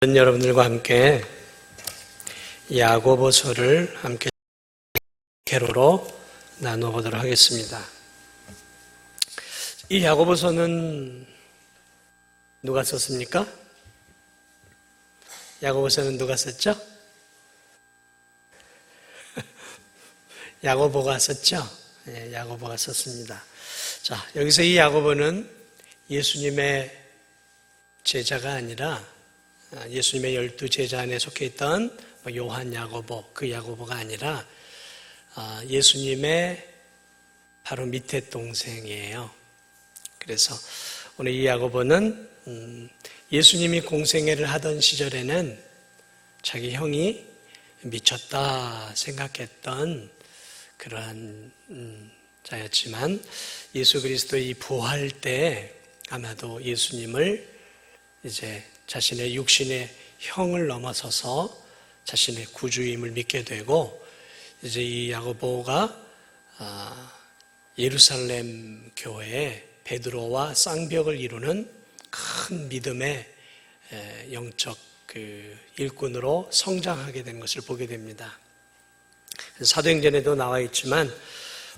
여러분들과 함께 야고보서를 함께 개로로 나눠보도록 하겠습니다. 이 야고보서는 누가 썼습니까? 야고보서는 누가 썼죠? 야고보가 썼죠? 네, 야고보가 썼습니다. 자, 여기서 이 야고보는 예수님의 제자가 아니라 예수님의 12제자 안에 속해 있던 요한 야고보, 그 야고보가 아니라 예수님의 바로 밑에 동생이에요. 그래서 오늘 이 야고보는 예수님이 공생애를 하던 시절에는 자기 형이 미쳤다 생각했던 그러한 자였지만 예수 그리스도의 부활 때 아마도 예수님을 이제 자신의 육신의 형을 넘어서서 자신의 구주임을 믿게 되고, 이제 이 야고보가 예루살렘 교회에 베드로와 쌍벽을 이루는 큰 믿음의 영적 일꾼으로 성장하게 된 것을 보게 됩니다. 사도행전에도 나와 있지만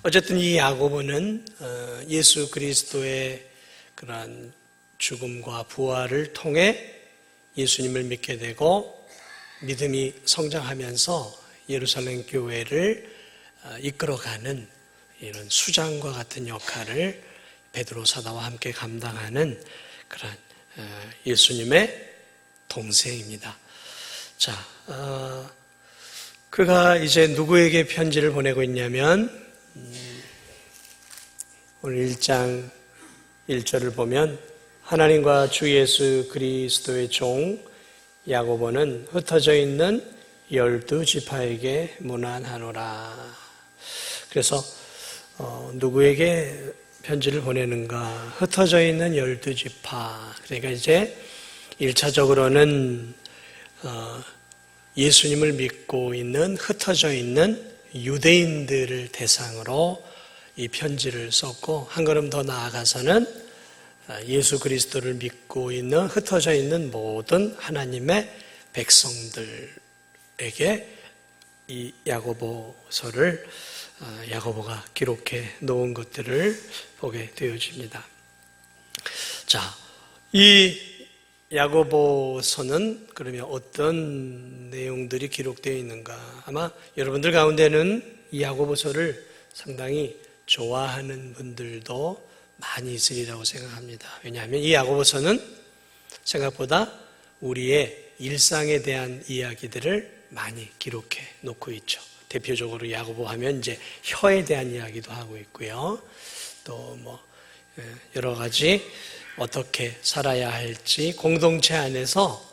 어쨌든 이 야고보는 예수 그리스도의 그러한 죽음과 부활을 통해 예수님을 믿게 되고 믿음이 성장하면서 예루살렘 교회를 이끌어가는 이런 수장과 같은 역할을 베드로 사도와 함께 감당하는 그런 예수님의 동생입니다. 자, 그가 이제 누구에게 편지를 보내고 있냐면 오늘 1장 1절을 보면 하나님과 주 예수 그리스도의 종 야고보는 흩어져 있는 12지파에게 문안하노라. 그래서 누구에게 편지를 보내는가? 흩어져 있는 12지파. 그러니까 이제 1차적으로는 예수님을 믿고 있는 흩어져 있는 유대인들을 대상으로 이 편지를 썼고, 한 걸음 더 나아가서는 예수 그리스도를 믿고 있는 흩어져 있는 모든 하나님의 백성들에게 이 야고보서를 야고보가 기록해 놓은 것들을 보게 되어집니다. 자, 이 야고보서는 그러면 어떤 내용들이 기록되어 있는가? 아마 여러분들 가운데는 이 야고보서를 상당히 좋아하는 분들도 많이 있으리라고 생각합니다. 왜냐하면 이 야고보서는 생각보다 우리의 일상에 대한 이야기들을 많이 기록해 놓고 있죠. 대표적으로 야고보 하면 이제 혀에 대한 이야기도 하고 있고요. 또 여러 가지 어떻게 살아야 할지, 공동체 안에서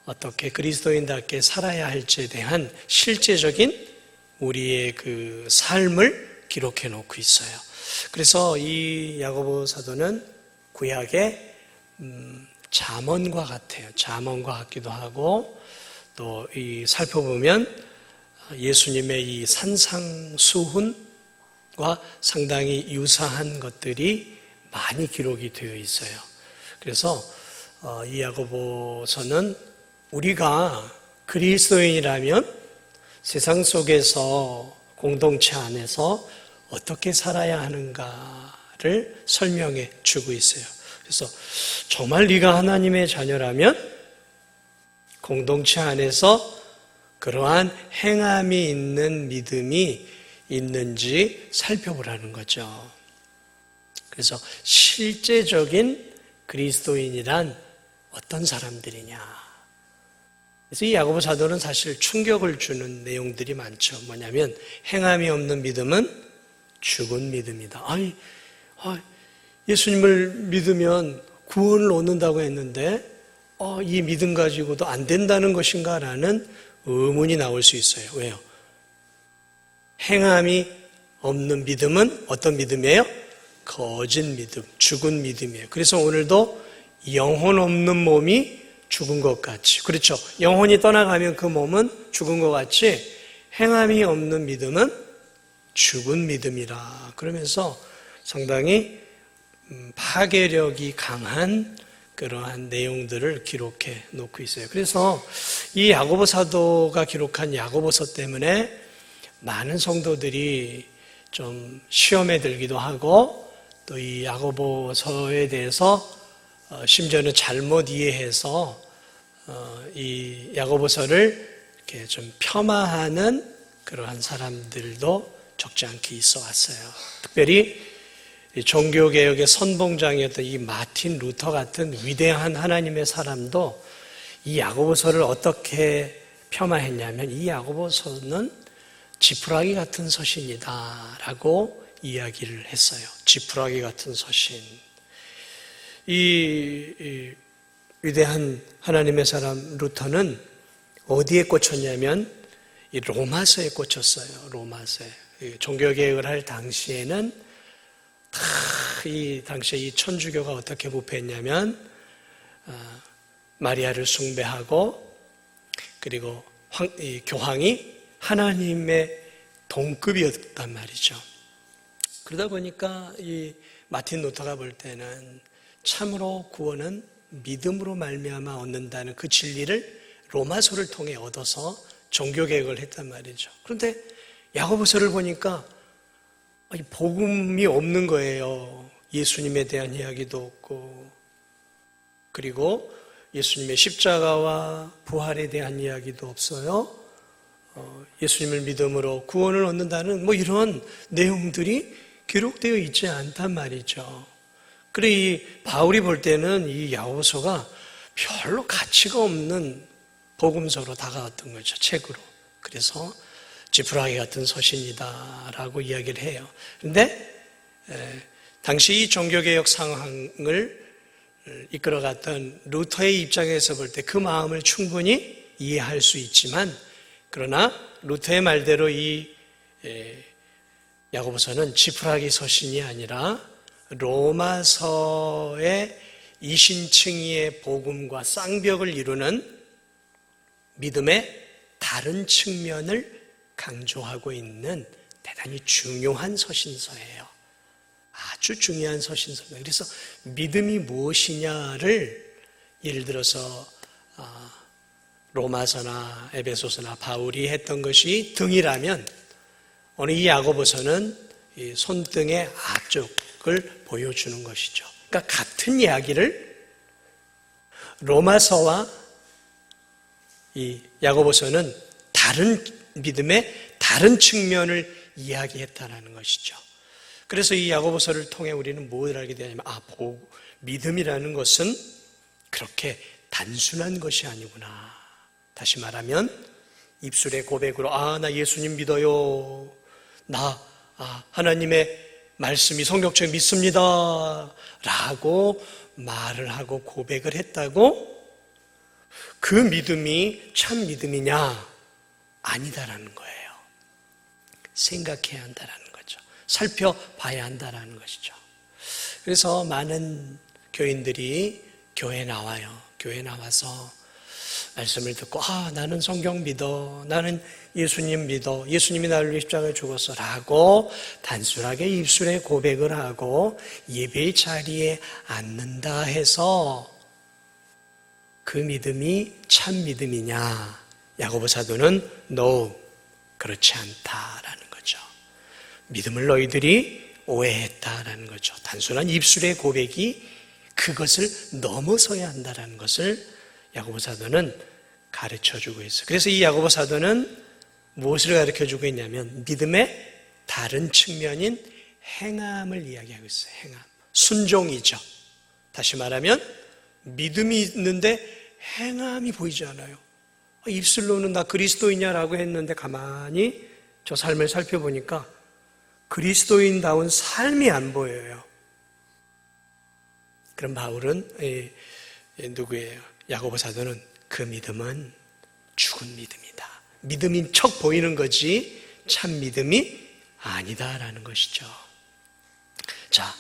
어떻게 그리스도인답게 살아야 할지에 대한 실제적인 우리의 그 삶을 기록해 놓고 있어요. 그래서 이 야고보 사도는 구약의 잠언과 같아요. 잠언과 같기도 하고, 또 이 살펴보면 예수님의 이 산상수훈과 상당히 유사한 것들이 많이 기록이 되어 있어요. 그래서 이 야고보서는 우리가 그리스도인이라면 세상 속에서 공동체 안에서 어떻게 살아야 하는가를 설명해 주고 있어요. 그래서 정말 네가 하나님의 자녀라면 공동체 안에서 그러한 행함이 있는 믿음이 있는지 살펴보라는 거죠. 그래서 실제적인 그리스도인이란 어떤 사람들이냐. 그래서 이 야고보 사도는 사실 충격을 주는 내용들이 많죠. 뭐냐면 행함이 없는 믿음은 죽은 믿음이다. 예수님을 믿으면 구원을 얻는다고 했는데 이 믿음 가지고도 안 된다는 것인가? 라는 의문이 나올 수 있어요. 왜요? 행함이 없는 믿음은 어떤 믿음이에요? 거짓 믿음, 죽은 믿음이에요. 그래서 오늘도 영혼 없는 몸이 죽은 것 같이, 그렇죠? 영혼이 떠나가면 그 몸은 죽은 것 같이 행함이 없는 믿음은 죽은 믿음이라. 그러면서 상당히 파괴력이 강한 그러한 내용들을 기록해 놓고 있어요. 그래서 이 야고보 사도가 기록한 야고보서 때문에 많은 성도들이 좀 시험에 들기도 하고 또 이 야고보서에 대해서 심지어는 잘못 이해해서 이 야고보서를 이렇게 좀 폄하하는 그러한 사람들도 적지 않게 있어 왔어요. 특별히 종교개혁의 선봉장이었던 이 마틴 루터 같은 위대한 하나님의 사람도 이 야고보서를 어떻게 폄하했냐면 이 야고보서는 지푸라기 같은 서신이다 라고 이야기를 했어요. 지푸라기 같은 서신. 이 위대한 하나님의 사람 루터는 어디에 꽂혔냐면 이 로마서에 꽂혔어요. 로마서에. 종교개혁을 할 당시에는 다 이 당시에 이 천주교가 어떻게 부패했냐면 마리아를 숭배하고 그리고 이 교황이 하나님의 동급이었단 말이죠. 그러다 보니까 이 마틴 루터가 볼 때는 참으로 구원은 믿음으로 말미암아 얻는다는 그 진리를 로마서를 통해 얻어서 종교개혁을 했단 말이죠. 그런데 야고보서를 보니까 복음이 없는 거예요. 예수님에 대한 이야기도 없고 그리고 예수님의 십자가와 부활에 대한 이야기도 없어요. 예수님을 믿음으로 구원을 얻는다는 이런 내용들이 기록되어 있지 않단 말이죠. 그래 이 바울이 볼 때는 이 야고보서가 별로 가치가 없는 복음서로 다가왔던 거죠. 책으로. 그래서 지푸라기 같은 서신이다라고 이야기를 해요. 그런데 당시 이 종교개혁 상황을 이끌어갔던 루터의 입장에서 볼 때 그 마음을 충분히 이해할 수 있지만 그러나 루터의 말대로 이 야고보서는 지푸라기 서신이 아니라 로마서의 이신칭의의 복음과 쌍벽을 이루는 믿음의 다른 측면을 강조하고 있는 대단히 중요한 서신서예요. 아주 중요한 서신서입니다. 그래서 믿음이 무엇이냐를 예를 들어서 로마서나 에베소서나 바울이 했던 것이 등이라면 오늘 이 야고보서는 이 손등의 앞쪽을 보여주는 것이죠. 그러니까 같은 이야기를 로마서와 이 야고보서는 다른 믿음의 다른 측면을 이야기했다는 것이죠. 그래서 이 야고보서를 통해 우리는 무엇을 알게 되냐면 믿음이라는 것은 그렇게 단순한 것이 아니구나. 다시 말하면 입술의 고백으로 나 예수님 믿어요. 나 하나님의 말씀이 성경책 믿습니다. 라고 말을 하고 고백을 했다고 그 믿음이 참 믿음이냐? 아니다라는 거예요. 생각해야 한다라는 거죠. 살펴봐야 한다라는 것이죠. 그래서 많은 교인들이 교회에 나와요. 교회에 나와서 말씀을 듣고 나는 성경 믿어. 나는 예수님 믿어. 예수님이 나를 위해 십자가에 죽었어. 라고 단순하게 입술에 고백을 하고 예배의 자리에 앉는다 해서 그 믿음이 참 믿음이냐? 야고보 사도는 No, 그렇지 않다라는 거죠. 믿음을 너희들이 오해했다라는 거죠. 단순한 입술의 고백이 그것을 넘어서야 한다라는 것을 야고보 사도는 가르쳐주고 있어요. 그래서 이 야고보 사도는 무엇을 가르쳐주고 있냐면 믿음의 다른 측면인 행함을 이야기하고 있어요. 행함. 순종이죠. 다시 말하면 믿음이 있는데 행함이 보이지 않아요. 입술로는 나 그리스도이냐라고 했는데 가만히 저 삶을 살펴보니까 그리스도인다운 삶이 안 보여요. 그럼 바울은 누구예요? 야고보 사도는 그 믿음은 죽은 믿음이다. 믿음인 척 보이는 거지 참 믿음이 아니다라는 것이죠. 자,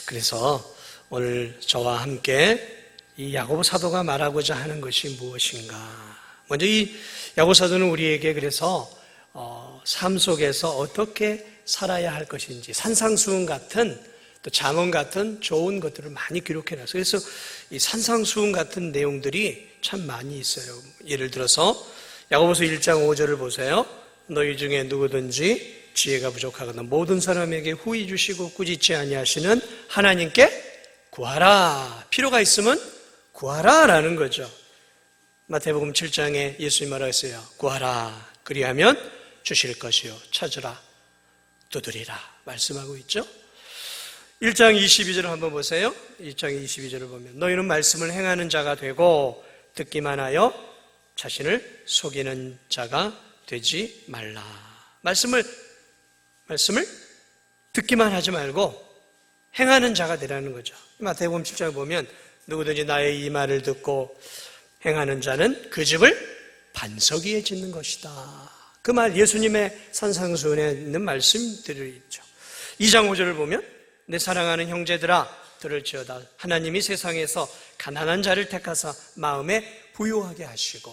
그래서 오늘 저와 함께 이 야고보 사도가 말하고자 하는 것이 무엇인가? 먼저 이 야고보 사도는 우리에게 그래서 삶 속에서 어떻게 살아야 할 것인지 산상수훈 같은 또 잠언 같은 좋은 것들을 많이 기록해 놨어요. 그래서 이 산상수훈 같은 내용들이 참 많이 있어요. 예를 들어서 야고보서 1장 5절을 보세요. 너희 중에 누구든지 지혜가 부족하거나 모든 사람에게 후히 주시고 꾸짖지 아니하시는 하나님께 구하라. 필요가 있으면 구하라 라는 거죠. 마태복음 7장에 예수님 말하셨어요. 구하라. 그리하면 주실 것이요. 찾으라. 두드리라. 말씀하고 있죠. 1장 22절을 한번 보세요. 1장 22절을 보면 너희는 말씀을 행하는 자가 되고 듣기만 하여 자신을 속이는 자가 되지 말라. 말씀을 듣기만 하지 말고 행하는 자가 되라는 거죠. 마태복음 7장에 보면 누구든지 나의 이 말을 듣고 행하는 자는 그 집을 반석 위에 짓는 것이다. 그 말 예수님의 산상수훈에 있는 말씀들이 있죠. 2장 5절을 보면 내 사랑하는 형제들아 들을지어다. 하나님이 세상에서 가난한 자를 택하사 마음에 부유하게 하시고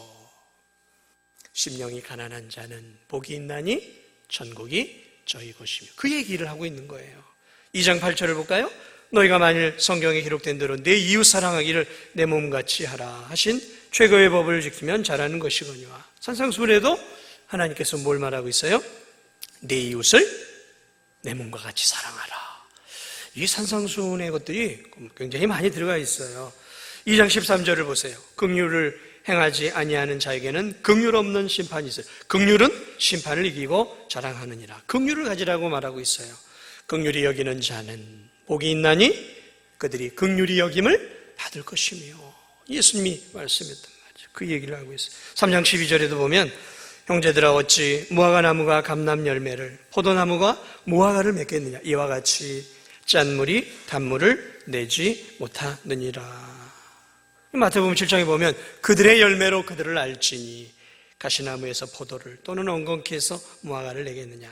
심령이 가난한 자는 복이 있나니 천국이 저희 것이며 그 얘기를 하고 있는 거예요. 2장 8절을 볼까요? 너희가 만일 성경에 기록된 대로 내 이웃 사랑하기를 내 몸같이 하라 하신 최고의 법을 지키면 잘하는 것이거니와. 산상수훈에도 하나님께서 뭘 말하고 있어요? 내 이웃을 내 몸과 같이 사랑하라. 이 산상수훈의 것들이 굉장히 많이 들어가 있어요. 2장 13절을 보세요. 긍휼을 행하지 아니하는 자에게는 긍휼 없는 심판이 있어요. 긍휼은 심판을 이기고 자랑하느니라. 긍휼을 가지라고 말하고 있어요. 긍휼히 여기는 자는 복이 있나니 그들이 긍휼히 여김을 받을 것이며 예수님이 말씀했단 말이죠. 그 얘기를 하고 있어요. 3장 12절에도 보면 형제들아 어찌 무화과 나무가 감람 열매를 포도나무가 무화과를 맺겠느냐 이와 같이 짠물이 단물을 내지 못하느니라. 마태복음 7장에 보면 그들의 열매로 그들을 알지니 가시나무에서 포도를 또는 엉겅퀴에서 무화과를 내겠느냐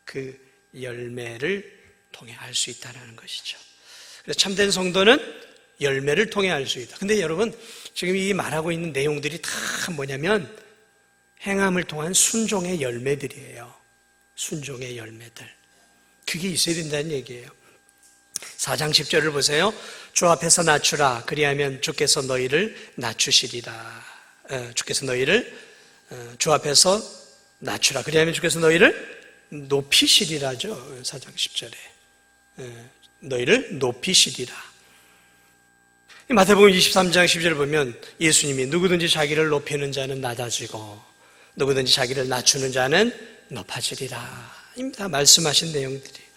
그 열매를 통해 알 수 있다는 것이죠. 그래서 참된 성도는 열매를 통해 알 수 있다. 근데 여러분 지금 이 말하고 있는 내용들이 다 뭐냐면 행함을 통한 순종의 열매들이에요. 순종의 열매들. 그게 있어야 된다는 얘기예요. 4장 10절을 보세요. 주 앞에서 낮추라. 그리하면 주께서 너희를 낮추시리라. 주께서 너희를 주 앞에서 낮추라. 그리하면 주께서 너희를 높이시리라죠. 4장 10절에. 너희를 높이시리라. 마태복음 23장 10절을 보면 예수님이 누구든지 자기를 높이는 자는 낮아지고 누구든지 자기를 낮추는 자는 높아지리라. 다 말씀하신 내용들이에요.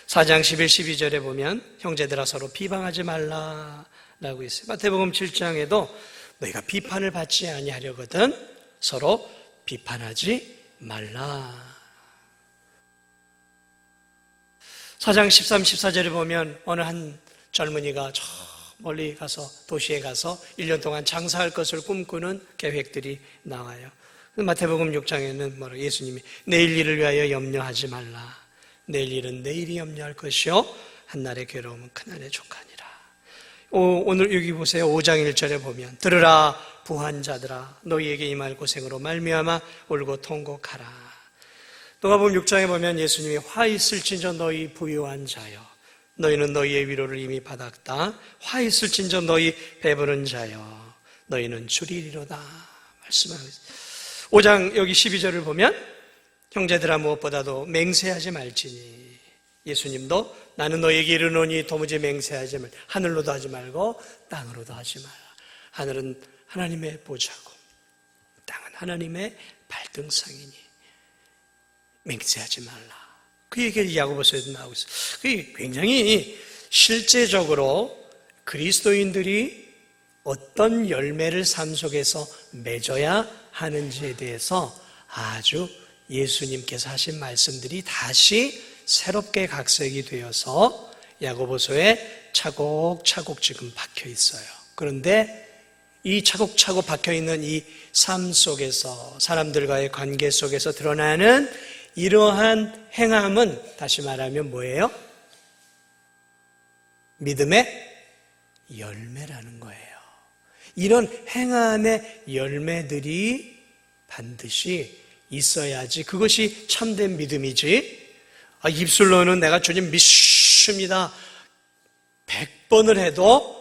4장 11, 12절에 보면 형제들아 서로 비방하지 말라라고 있어요. 마태복음 7장에도 너희가 비판을 받지 아니하려거든 서로 비판하지 말라. 4장 13, 14절에 보면 어느 한 젊은이가 저 멀리 가서 도시에 가서 1년 동안 장사할 것을 꿈꾸는 계획들이 나와요. 마태복음 6장에는 뭐라 예수님이 내일 일을 위하여 염려하지 말라. 내일 일은 내일이 염려할 것이요 한날의 괴로움은 그날의 족하니라. 오늘 여기 보세요. 5장 1절에 보면 들으라 부한 자들아 너희에게 임할 고생으로 말미암아 울고 통곡하라. 누가복음 6장에 보면 예수님이 화 있을진저 너희 부유한 자여 너희는 너희의 위로를 이미 받았다. 화 있을진저 너희 배부른 자여 너희는 주리리로다 말씀하고 있습니다. 5장 여기 12절을 보면 형제들아 무엇보다도 맹세하지 말지니 예수님도 나는 너에게 이르노니 도무지 맹세하지 말 하늘로도 하지 말고 땅으로도 하지 마라. 하늘은 하나님의 보좌고 땅은 하나님의 발등상이니 맹세하지 말라. 그 얘기를 야고보서에도 나오고 있어요. 그게 굉장히 실제적으로 그리스도인들이 어떤 열매를 삶 속에서 맺어야 하는지에 대해서 아주 예수님께서 하신 말씀들이 다시 새롭게 각색이 되어서 야고보서에 차곡차곡 지금 박혀 있어요. 그런데 이 차곡차곡 박혀 있는 이 삶 속에서 사람들과의 관계 속에서 드러나는 이러한 행함은 다시 말하면 뭐예요? 믿음의 열매라는 거예요. 이런 행함의 열매들이 반드시 있어야지 그것이 참된 믿음이지. 입술로는 내가 주님 믿습니다 100번을 해도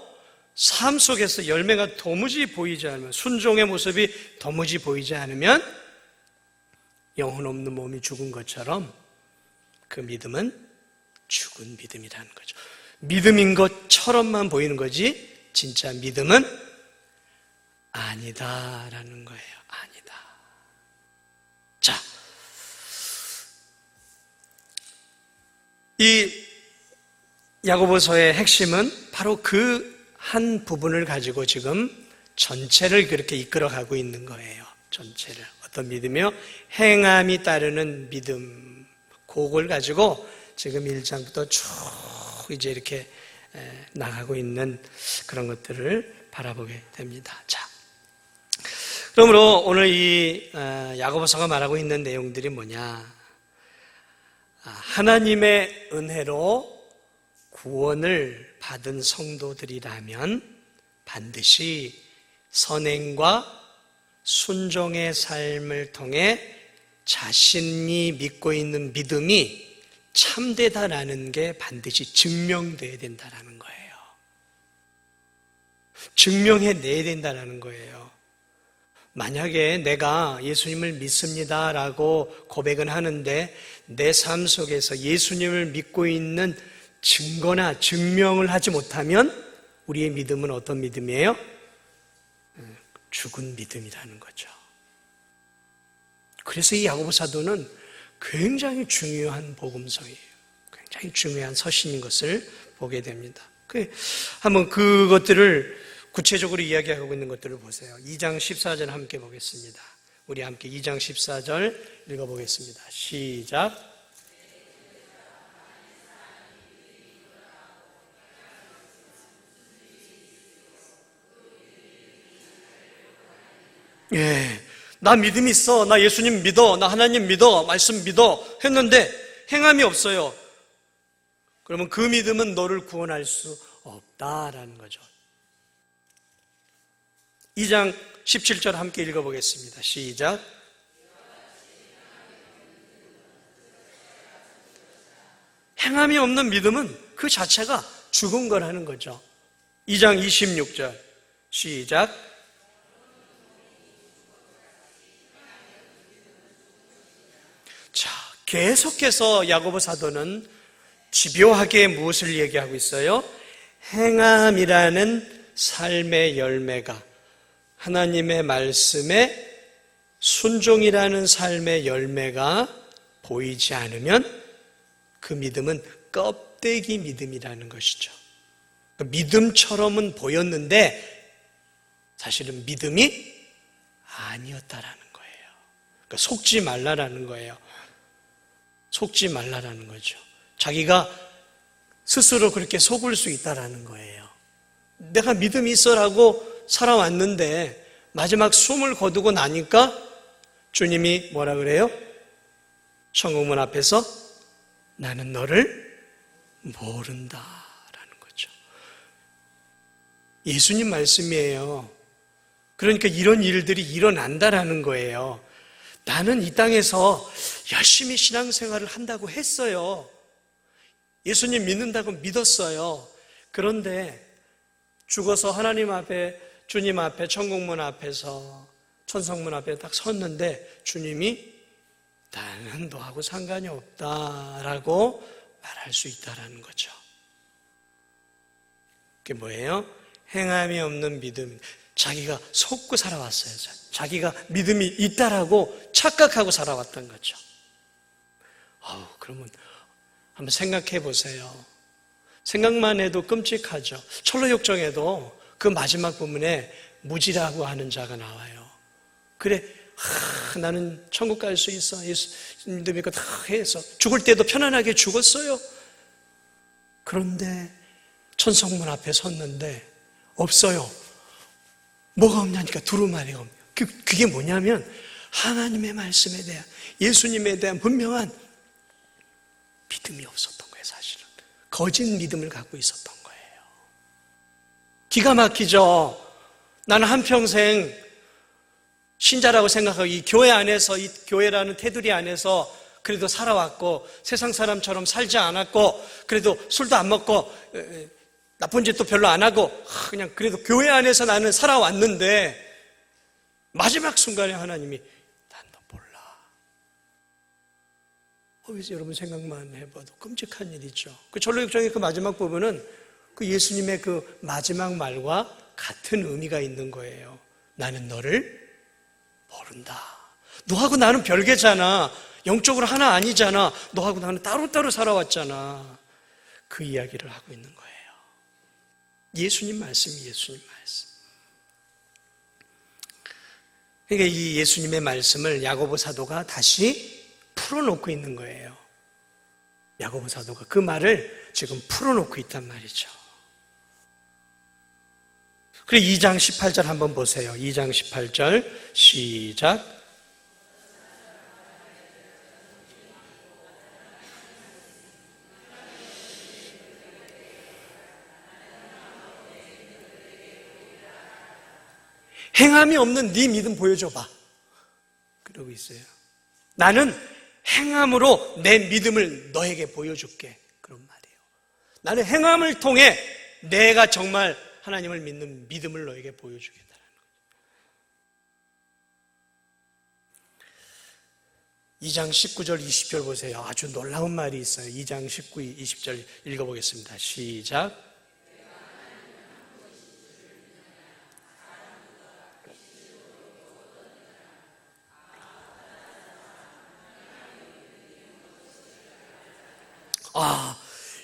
삶 속에서 열매가 도무지 보이지 않으면, 순종의 모습이 도무지 보이지 않으면 영혼 없는 몸이 죽은 것처럼 그 믿음은 죽은 믿음이라는 거죠. 믿음인 것처럼만 보이는 거지 진짜 믿음은 아니다라는 거예요. 아니다. 자, 이 야고보서의 핵심은 바로 그 한 부분을 가지고 지금 전체를 그렇게 이끌어가고 있는 거예요. 전체를. 어떤 믿음이요? 행함이 따르는 믿음. 그걸 가지고 지금 1장부터 쭉 이제 이렇게 나가고 있는 그런 것들을 바라보게 됩니다. 자, 그러므로 오늘 이 야고보서가 말하고 있는 내용들이 뭐냐? 하나님의 은혜로 구원을 받은 성도들이라면 반드시 선행과 순종의 삶을 통해 자신이 믿고 있는 믿음이 참되다라는 게 반드시 증명돼야 된다라는 거예요. 증명해내야 된다라는 거예요. 만약에 내가 예수님을 믿습니다라고 고백은 하는데 내 삶 속에서 예수님을 믿고 있는 증거나 증명을 하지 못하면 우리의 믿음은 어떤 믿음이에요? 죽은 믿음이라는 거죠. 그래서 이 야고보 사도는 굉장히 중요한 복음서예요. 굉장히 중요한 서신인 것을 보게 됩니다. 한번 그것들을 구체적으로 이야기하고 있는 것들을 보세요. 2장 14절 함께 보겠습니다. 우리 함께 2장 14절 읽어보겠습니다. 시작. 예, 나 믿음 있어, 나 예수님 믿어, 나 하나님 믿어, 말씀 믿어 했는데 행함이 없어요. 그러면 그 믿음은 너를 구원할 수 없다라는 거죠. 2장 17절 함께 읽어보겠습니다. 시작. 행함이 없는 믿음은 그 자체가 죽은 거라는 거죠. 2장 26절 시작. 자, 계속해서 야고보 사도는 집요하게 무엇을 얘기하고 있어요? 행함이라는 삶의 열매가, 하나님의 말씀에 순종이라는 삶의 열매가 보이지 않으면 그 믿음은 껍데기 믿음이라는 것이죠. 믿음처럼은 보였는데 사실은 믿음이 아니었다라는 거예요. 그러니까 속지 말라라는 거예요. 속지 말라라는 거죠. 자기가 스스로 그렇게 속을 수 있다라는 거예요. 내가 믿음이 있어라고 살아왔는데 마지막 숨을 거두고 나니까 주님이 뭐라 그래요? 천국문 앞에서 나는 너를 모른다라는 거죠. 예수님 말씀이에요. 그러니까 이런 일들이 일어난다라는 거예요. 나는 이 땅에서 열심히 신앙생활을 한다고 했어요. 예수님 믿는다고 믿었어요. 그런데 죽어서 하나님 앞에, 주님 앞에, 천국문 앞에서, 천성문 앞에 딱 섰는데 주님이 나는 너하고 상관이 없다라고 말할 수 있다라는 거죠. 그게 뭐예요? 행함이 없는 믿음. 자기가 속고 살아왔어요. 자기가 믿음이 있다라고 착각하고 살아왔던 거죠. 그러면 한번 생각해 보세요. 생각만 해도 끔찍하죠. 철로역정에도 그 마지막 부분에 무지라고 하는 자가 나와요. 그래, 나는 천국 갈 수 있어. 예수 믿으니까 다 해서 죽을 때도 편안하게 죽었어요. 그런데 천성문 앞에 섰는데 없어요. 뭐가 없냐니까 두루마리가 없네요. 그게 뭐냐면 하나님의 말씀에 대한, 예수님에 대한 분명한 믿음이 없었던 거예요. 사실은 거짓 믿음을 갖고 있었던 거예요. 기가 막히죠. 나는 한평생 신자라고 생각하고 이 교회 안에서, 이 교회라는 테두리 안에서 그래도 살아왔고 세상 사람처럼 살지 않았고 그래도 술도 안 먹고 나쁜 짓도 별로 안 하고 그냥 그래도 교회 안에서 나는 살아왔는데 마지막 순간에 하나님이 난 너 몰라. 그래서 여러분 생각만 해봐도 끔찍한 일이죠. 그 전로육정의 그 마지막 부분은 그 예수님의 그 마지막 말과 같은 의미가 있는 거예요. 나는 너를 모른다. 너하고 나는 별개잖아. 영적으로 하나 아니잖아. 너하고 나는 따로따로 살아왔잖아. 그 이야기를 하고 있는 거예요. 예수님 말씀이 예수님 말씀. 그러니까 이 예수님의 말씀을 야고보 사도가 다시 풀어놓고 있는 거예요. 야고보 사도가 그 말을 지금 풀어놓고 있단 말이죠. 그리고 2장 18절 한번 보세요. 2장 18절 시작. 행함이 없는 네 믿음 보여줘봐. 그러고 있어요. 나는 행함으로 내 믿음을 너에게 보여줄게. 그런 말이에요. 나는 행함을 통해 내가 정말 하나님을 믿는 믿음을 너에게 보여주겠다는 거예요. 2장 19절 20절 보세요. 아주 놀라운 말이 있어요. 2장 19, 20절 읽어보겠습니다. 시작.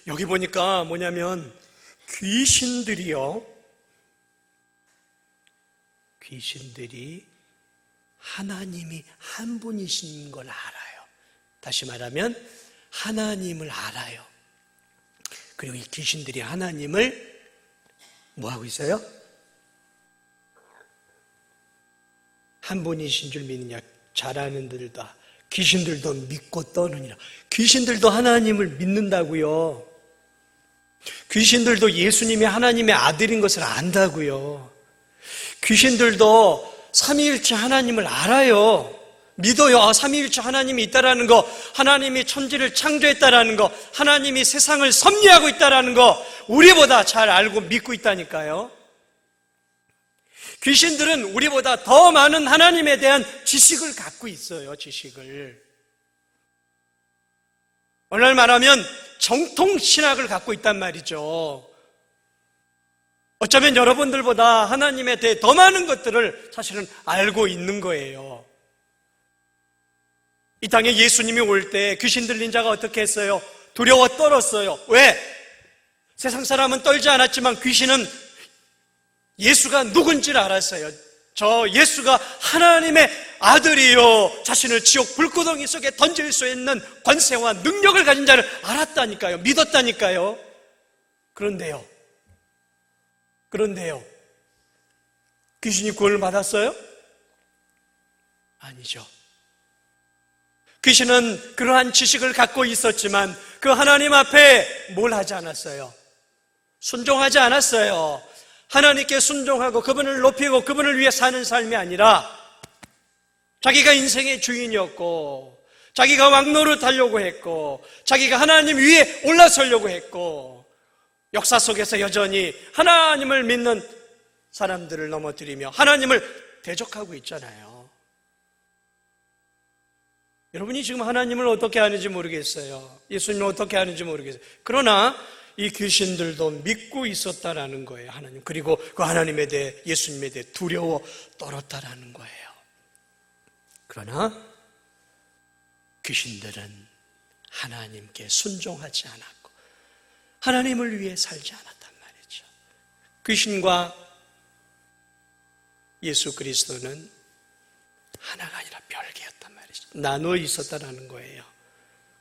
여기 보니까 뭐냐면 귀신들이 하나님이 한 분이신 걸 알아요. 다시 말하면 하나님을 알아요. 그리고 이 귀신들이 하나님을 뭐하고 있어요? 한 분이신 줄 믿느냐? 잘하는 들다. 귀신들도 믿고 떠느니라. 귀신들도 하나님을 믿는다고요. 귀신들도 예수님이 하나님의 아들인 것을 안다고요. 귀신들도 삼위일체 하나님을 알아요. 믿어요. 삼위일체 하나님이 있다라는 거, 하나님이 천지를 창조했다라는 거, 하나님이 세상을 섭리하고 있다라는 거 우리보다 잘 알고 믿고 있다니까요. 귀신들은 우리보다 더 많은 하나님에 대한 지식을 갖고 있어요. 지식을. 오늘 말하면 정통신학을 갖고 있단 말이죠. 어쩌면 여러분들보다 하나님에 대해 더 많은 것들을 사실은 알고 있는 거예요. 이 땅에 예수님이 올 때 귀신 들린 자가 어떻게 했어요? 두려워 떨었어요. 왜? 세상 사람은 떨지 않았지만 귀신은 예수가 누군지를 알았어요. 저 예수가 하나님의 아들이요, 자신을 지옥 불구덩이 속에 던질 수 있는 권세와 능력을 가진 자를 알았다니까요. 믿었다니까요. 그런데요, 귀신이 구원을 받았어요? 아니죠. 귀신은 그러한 지식을 갖고 있었지만 그 하나님 앞에 뭘 하지 않았어요? 순종하지 않았어요. 하나님께 순종하고 그분을 높이고 그분을 위해 사는 삶이 아니라 자기가 인생의 주인이었고 자기가 왕노릇하려고 했고 자기가 하나님 위에 올라서려고 했고 역사 속에서 여전히 하나님을 믿는 사람들을 넘어뜨리며 하나님을 대적하고 있잖아요. 여러분이 지금 하나님을 어떻게 아는지 모르겠어요. 예수님을 어떻게 아는지 모르겠어요. 그러나 이 귀신들도 믿고 있었다라는 거예요. 하나님. 그리고 그 하나님에 대해, 예수님에 대해 두려워 떨었다라는 거예요. 그러나 귀신들은 하나님께 순종하지 않았고 하나님을 위해 살지 않았단 말이죠. 귀신과 예수 그리스도는 하나가 아니라 별개였단 말이죠. 나누어 있었다라는 거예요.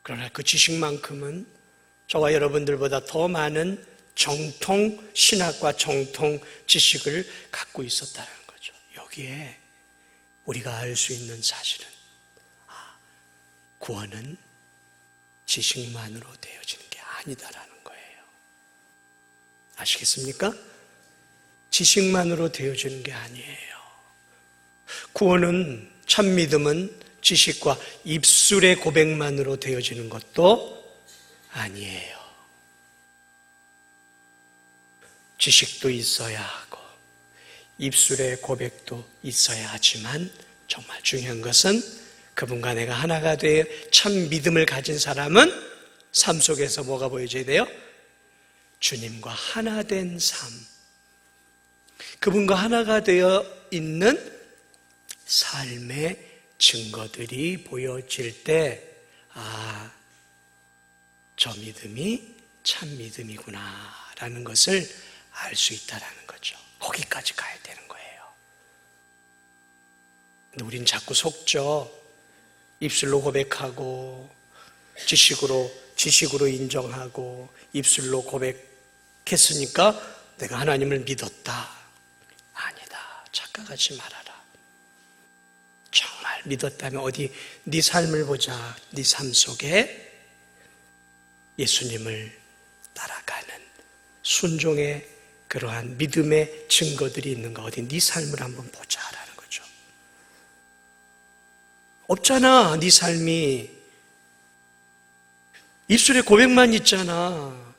그러나 그 지식만큼은 저와 여러분들보다 더 많은 정통 신학과 정통 지식을 갖고 있었다는 거죠. 여기에 우리가 알 수 있는 사실은 구원은 지식만으로 되어지는 게 아니다라는 거예요. 아시겠습니까? 지식만으로 되어지는 게 아니에요. 구원은, 참 믿음은 지식과 입술의 고백만으로 되어지는 것도 아니에요. 지식도 있어야 하고 입술의 고백도 있어야 하지만 정말 중요한 것은 그분과 내가 하나가 되어 참 믿음을 가진 사람은 삶 속에서 뭐가 보여져야 돼요? 주님과 하나 된 삶. 그분과 하나가 되어 있는 삶의 증거들이 보여질 때, 저 믿음이 참 믿음이구나 라는 것을 알 수 있다는 거죠. 거기까지 가야 되는 거예요. 근데 우린 자꾸 속죠. 입술로 고백하고 지식으로 인정하고 입술로 고백했으니까 내가 하나님을 믿었다. 아니다. 착각하지 말아라. 정말 믿었다면 어디 네 삶을 보자. 네 삶 속에 예수님을 따라가는 순종의 그러한 믿음의 증거들이 있는가. 어디 네 삶을 한번 보자라는 거죠. 없잖아. 네 삶이 입술에 고백만 있잖아.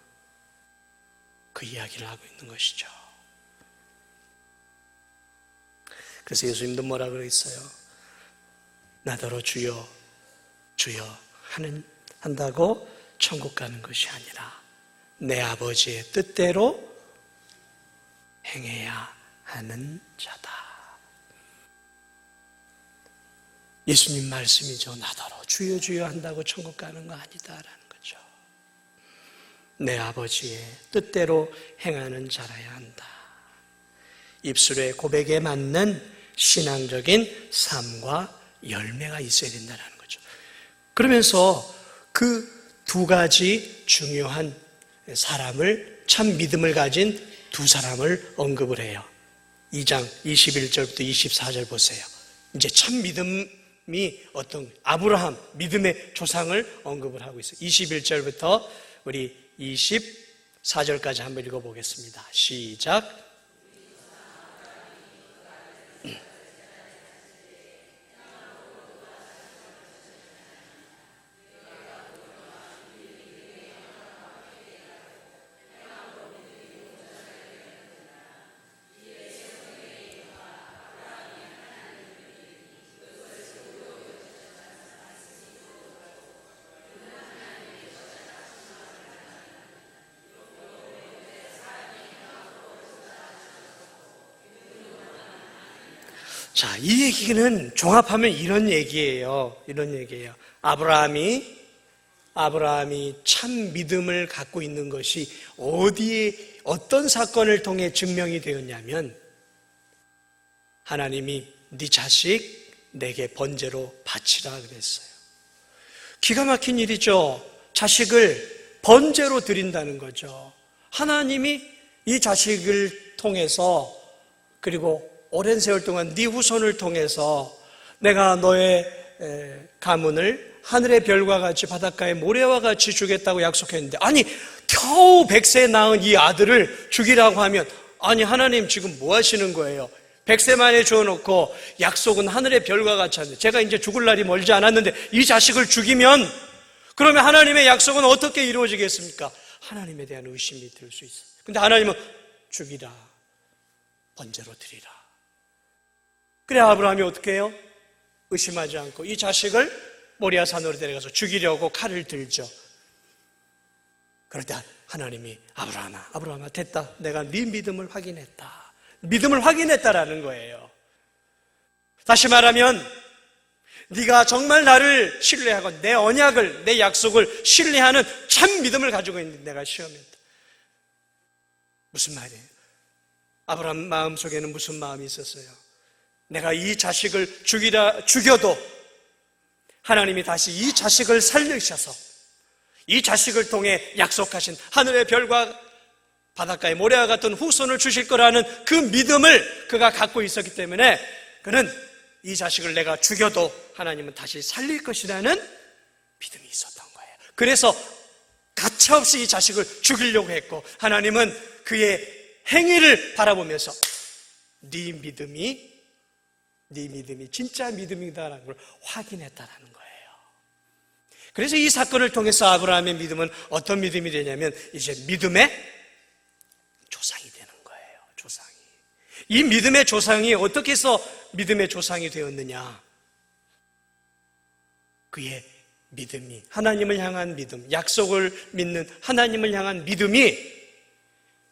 그 이야기를 하고 있는 것이죠. 그래서 예수님도 뭐라 그랬어요? 나더러 주여 주여 한다고 천국 가는 것이 아니라 내 아버지의 뜻대로 행해야 하는 자다. 예수님 말씀이죠. 나더러 주여 주여 한다고 천국 가는 거 아니다라는 거죠. 내 아버지의 뜻대로 행하는 자라야 한다. 입술의 고백에 맞는 신앙적인 삶과 열매가 있어야 된다는 거죠. 그러면서 그 두 가지 중요한 사람을, 참 믿음을 가진 두 사람을 언급을 해요. 2장 21절부터 24절 보세요. 이제 참 믿음이 어떤 아브라함, 믿음의 조상을 언급을 하고 있어요. 21절부터 우리 24절까지 한번 읽어보겠습니다. 시작. 자, 이 얘기는 종합하면 이런 얘기예요. 아브라함이 참 믿음을 갖고 있는 것이 어디에, 어떤 사건을 통해 증명이 되었냐면, 하나님이 네 자식 내게 번제로 바치라 그랬어요. 기가 막힌 일이죠. 자식을 번제로 드린다는 거죠. 하나님이 이 자식을 통해서, 그리고 오랜 세월 동안 네 후손을 통해서 내가 너의 가문을 하늘의 별과 같이 바닷가의 모래와 같이 주겠다고 약속했는데, 아니 겨우 100세 낳은 이 아들을 죽이라고 하면, 아니 하나님 지금 뭐 하시는 거예요? 100세 만에 주어놓고 약속은 하늘의 별과 같이 하는데, 제가 이제 죽을 날이 멀지 않았는데 이 자식을 죽이면 그러면 하나님의 약속은 어떻게 이루어지겠습니까? 하나님에 대한 의심이 들 수 있어요. 근데 하나님은 죽이라, 번제로 드리라. 그래 아브라함이 어떻게 해요? 의심하지 않고 이 자식을 모리아 산으로 데려가서 죽이려고 칼을 들죠. 그럴 때 하나님이 아브라함아 됐다. 내가 네 믿음을 확인했다. 믿음을 확인했다라는 거예요. 다시 말하면 네가 정말 나를 신뢰하고 내 언약을, 내 약속을 신뢰하는 참 믿음을 가지고 있는데 내가 시험했다. 무슨 말이에요? 아브라함 마음속에는 무슨 마음이 있었어요? 내가 이 자식을 죽여도 하나님이 다시 이 자식을 살리셔서 이 자식을 통해 약속하신 하늘의 별과 바닷가의 모래와 같은 후손을 주실 거라는 그 믿음을 그가 갖고 있었기 때문에 그는 이 자식을 내가 죽여도 하나님은 다시 살릴 것이라는 믿음이 있었던 거예요. 그래서 가차없이 이 자식을 죽이려고 했고, 하나님은 그의 행위를 바라보면서 네 믿음이 진짜 믿음이다라는 걸 확인했다라는 거예요. 그래서 이 사건을 통해서 아브라함의 믿음은 어떤 믿음이 되냐면 이제 믿음의 조상이 되는 이 믿음의 조상이 어떻게 해서 믿음의 조상이 되었느냐? 그의 믿음이, 하나님을 향한 믿음, 약속을 믿는 하나님을 향한 믿음이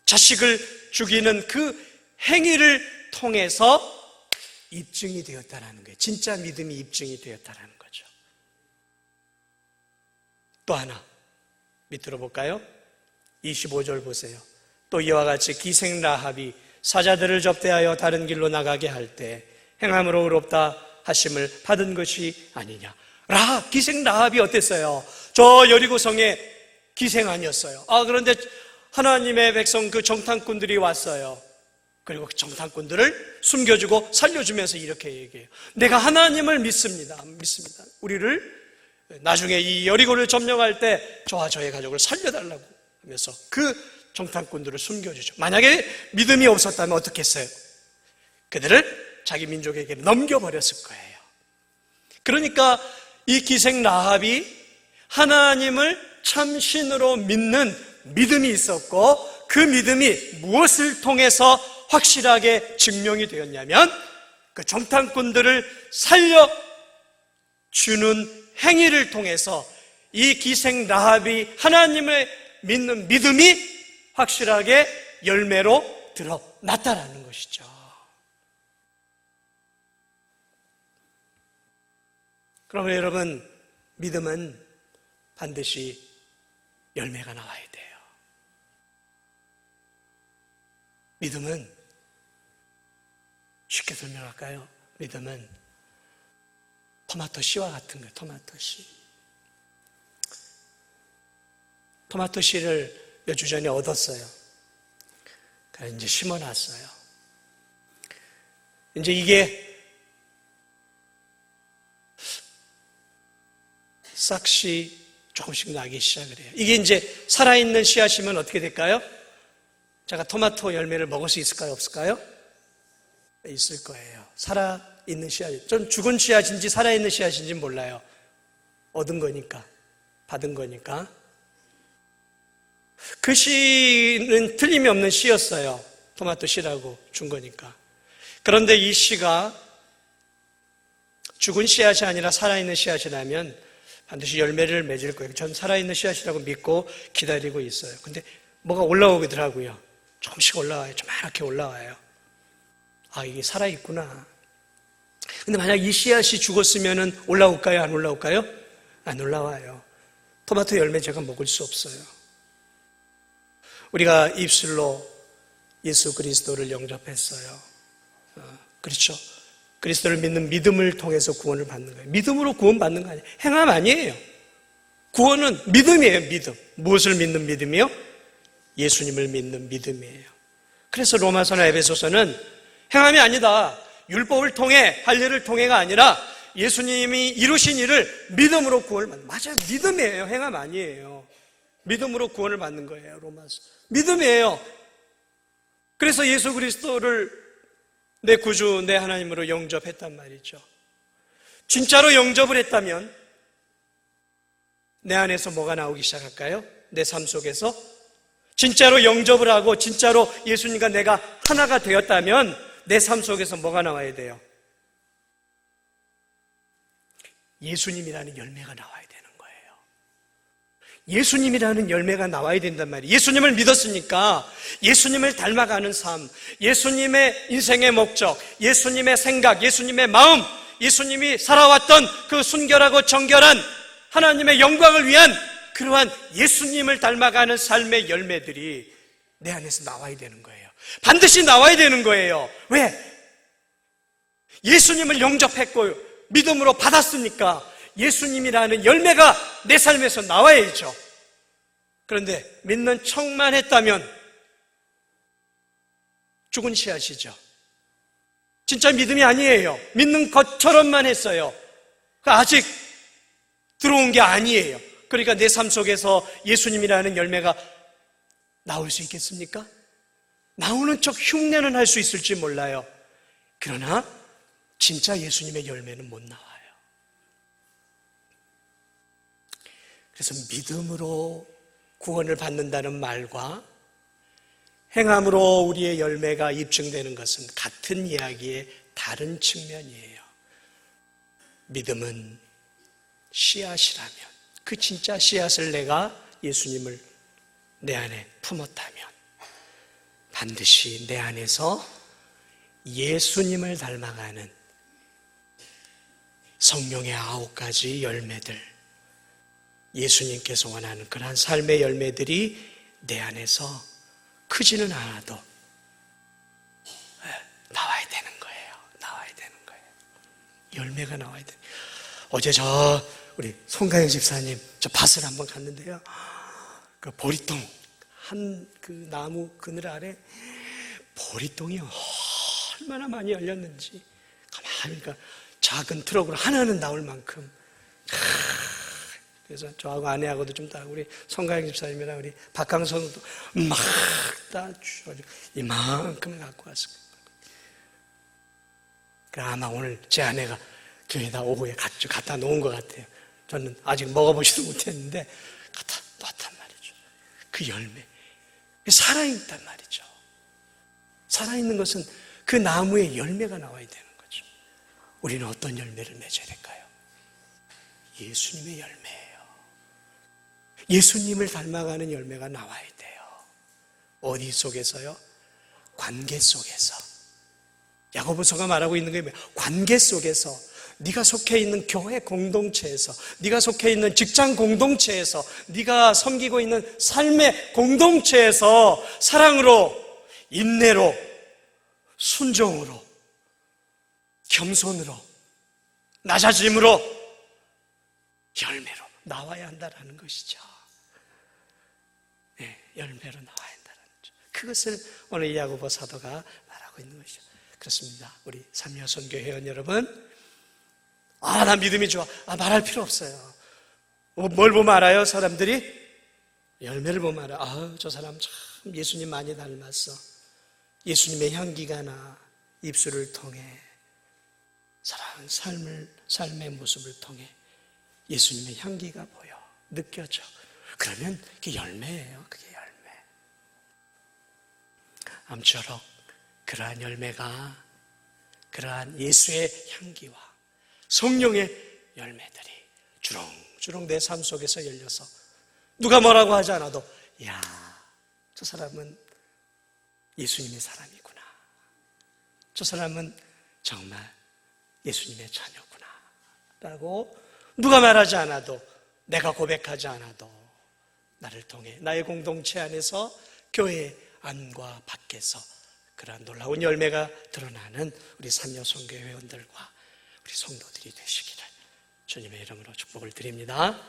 자식을 죽이는 그 행위를 통해서 입증이 되었다는 거예요. 진짜 믿음이 입증이 되었다는 거죠. 또 하나 밑으로 볼까요? 25절 보세요. 또 이와 같이 기생 라합이 사자들을 접대하여 다른 길로 나가게 할 때 행함으로 의롭다 하심을 받은 것이 아니냐. 기생 라합이 어땠어요? 저 여리고성에 기생 아니었어요. 그런데 하나님의 백성 그 정탐꾼들이 왔어요. 그리고 그 정탐꾼들을 숨겨주고 살려주면서 이렇게 얘기해요. 내가 하나님을 믿습니다. 우리를 나중에 이 여리고를 점령할 때 저와 저의 가족을 살려달라고 하면서 그 정탐꾼들을 숨겨주죠. 만약에 믿음이 없었다면 어떻게 했어요? 그들을 자기 민족에게 넘겨버렸을 거예요. 그러니까 이 기생 라합이 하나님을 참신으로 믿는 믿음이 있었고, 그 믿음이 무엇을 통해서 확실하게 증명이 되었냐면 그 정탐꾼들을 살려주는 행위를 통해서 이 기생 라합이 하나님을 믿는 믿음이 확실하게 열매로 드러났다라는 것이죠. 그러면 여러분, 믿음은 반드시 열매가 나와야 돼요. 믿음은 쉽게 설명할까요? 믿음은 토마토 씨와 같은 거예요. 토마토 씨. 토마토 씨를 몇 주 전에 얻었어요. 그래서 이제 심어놨어요. 이제 이게 싹이 조금씩 나기 시작을 해요. 이게 이제 살아있는 씨앗이면 어떻게 될까요? 제가 토마토 열매를 먹을 수 있을까요? 없을까요? 있을 거예요. 살아있는 씨앗. 전 죽은 씨앗인지 살아있는 씨앗인지 몰라요. 얻은 거니까, 받은 거니까. 그 씨는 틀림이 없는 씨였어요. 토마토 씨라고 준 거니까. 그런데 이 씨가 죽은 씨앗이 아니라 살아있는 씨앗이라면 반드시 열매를 맺을 거예요. 전 살아있는 씨앗이라고 믿고 기다리고 있어요. 근데 뭐가 올라오더라고요. 조금씩 올라와요. 조그맣게 올라와요. 이게 살아있구나. 근데 만약 이 씨앗이 죽었으면 올라올까요? 안 올라올까요? 안 올라와요. 토마토 열매 제가 먹을 수 없어요. 우리가 입술로 예수 그리스도를 영접했어요. 그렇죠. 그리스도를 믿는 믿음을 통해서 구원을 받는 거예요. 믿음으로 구원 받는 거 아니에요. 행함 아니에요. 구원은 믿음이에요. 믿음. 무엇을 믿는 믿음이요? 예수님을 믿는 믿음이에요. 그래서 로마서나 에베소서는 행함이 아니다. 율법을 통해 할 일을 통해가 아니라 예수님이 이루신 일을 믿음으로 구원을 받는. 맞아요. 믿음이에요. 행함 아니에요. 믿음으로 구원을 받는 거예요. 로마서. 믿음이에요. 그래서 예수 그리스도를 내 구주, 내 하나님으로 영접했단 말이죠. 진짜로 영접을 했다면 내 안에서 뭐가 나오기 시작할까요? 내 삶 속에서 진짜로 영접을 하고 진짜로 예수님과 내가 하나가 되었다면 내 삶 속에서 뭐가 나와야 돼요? 예수님이라는 열매가 나와야 되는 거예요. 예수님이라는 열매가 나와야 된단 말이에요. 예수님을 믿었으니까 예수님을 닮아가는 삶, 예수님의 인생의 목적, 예수님의 생각, 예수님의 마음, 예수님이 살아왔던 그 순결하고 정결한 하나님의 영광을 위한 그러한 예수님을 닮아가는 삶의 열매들이 내 안에서 나와야 되는 거예요. 반드시 나와야 되는 거예요. 왜? 예수님을 영접했고 믿음으로 받았으니까 예수님이라는 열매가 내 삶에서 나와야죠. 그런데 믿는 척만 했다면 죽은 씨앗이죠. 진짜 믿음이 아니에요. 믿는 것처럼만 했어요. 아직 들어온 게 아니에요. 그러니까 내 삶 속에서 예수님이라는 열매가 나올 수 있겠습니까? 나오는 척 흉내는 할 수 있을지 몰라요. 그러나 진짜 예수님의 열매는 못 나와요. 그래서 믿음으로 구원을 받는다는 말과 행함으로 우리의 열매가 입증되는 것은 같은 이야기의 다른 측면이에요. 믿음은 씨앗이라면, 그 진짜 씨앗을 내가 예수님을 내 안에 품었다면 반드시 내 안에서 예수님을 닮아가는 성령의 9가지 열매들, 예수님께서 원하는 그러한 삶의 열매들이 내 안에서 크지는 않아도 나와야 되는 거예요. 나와야 되는 거예요. 열매가 나와야 돼요. 어제 우리 송가영 집사님 저 밭을 한번 갔는데요. 그 보리똥 한 그 나무 그늘 아래 보리똥이 얼마나 많이 열렸는지 가만히 그러니까 작은 트럭으로 하나는 나올 만큼. 그래서 저하고 아내하고도 좀 따고 우리 송가영 집사님이랑 우리 박강성도 막 따주고 이만큼 갖고 왔을 거예요. 아마 오늘 제 아내가 교회에다 오후에 갖다 놓은 것 같아요. 저는 아직 먹어보지도 못했는데 갖다 놨단 말이죠. 그 열매 살아있단 말이죠. 살아있는 것은 그 나무의 열매가 나와야 되는 거죠. 우리는 어떤 열매를 맺어야 될까요? 예수님의 열매예요. 예수님을 닮아가는 열매가 나와야 돼요. 어디 속에서요? 관계 속에서. 야고보서가 말하고 있는 게 뭐예요? 관계 속에서, 네가 속해 있는 교회 공동체에서, 네가 속해 있는 직장 공동체에서, 네가 섬기고 있는 삶의 공동체에서 사랑으로, 인내로, 순종으로, 겸손으로, 낮아짐으로, 열매로 나와야 한다는 것이죠. 네, 열매로 나와야 한다는 거죠. 그것을 오늘 이 야고보 사도가 말하고 있는 것이죠. 그렇습니다. 우리 삼여선교 회원 여러분, 나 믿음이 좋아. 말할 필요 없어요. 뭘 보면 알아요? 사람들이 열매를 보면 알아. 저 사람 참 예수님 많이 닮았어. 예수님의 향기가 나. 입술을 통해, 삶의 모습을 통해 예수님의 향기가 보여, 느껴져. 그러면 그게 열매예요. 그게 열매. 아무쪼록 그러한 열매가, 그러한 예수의 향기와 성령의 열매들이 주렁주렁 내 삶 속에서 열려서 누가 뭐라고 하지 않아도 저 사람은 예수님의 사람이구나. 저 사람은 정말 예수님의 자녀구나 라고 누가 말하지 않아도, 내가 고백하지 않아도 나를 통해 나의 공동체 안에서 교회 안과 밖에서 그러한 놀라운 열매가 드러나는 우리 삼여선교 회원들과 우리 성도들이 되시기를 주님의 이름으로 축복을 드립니다.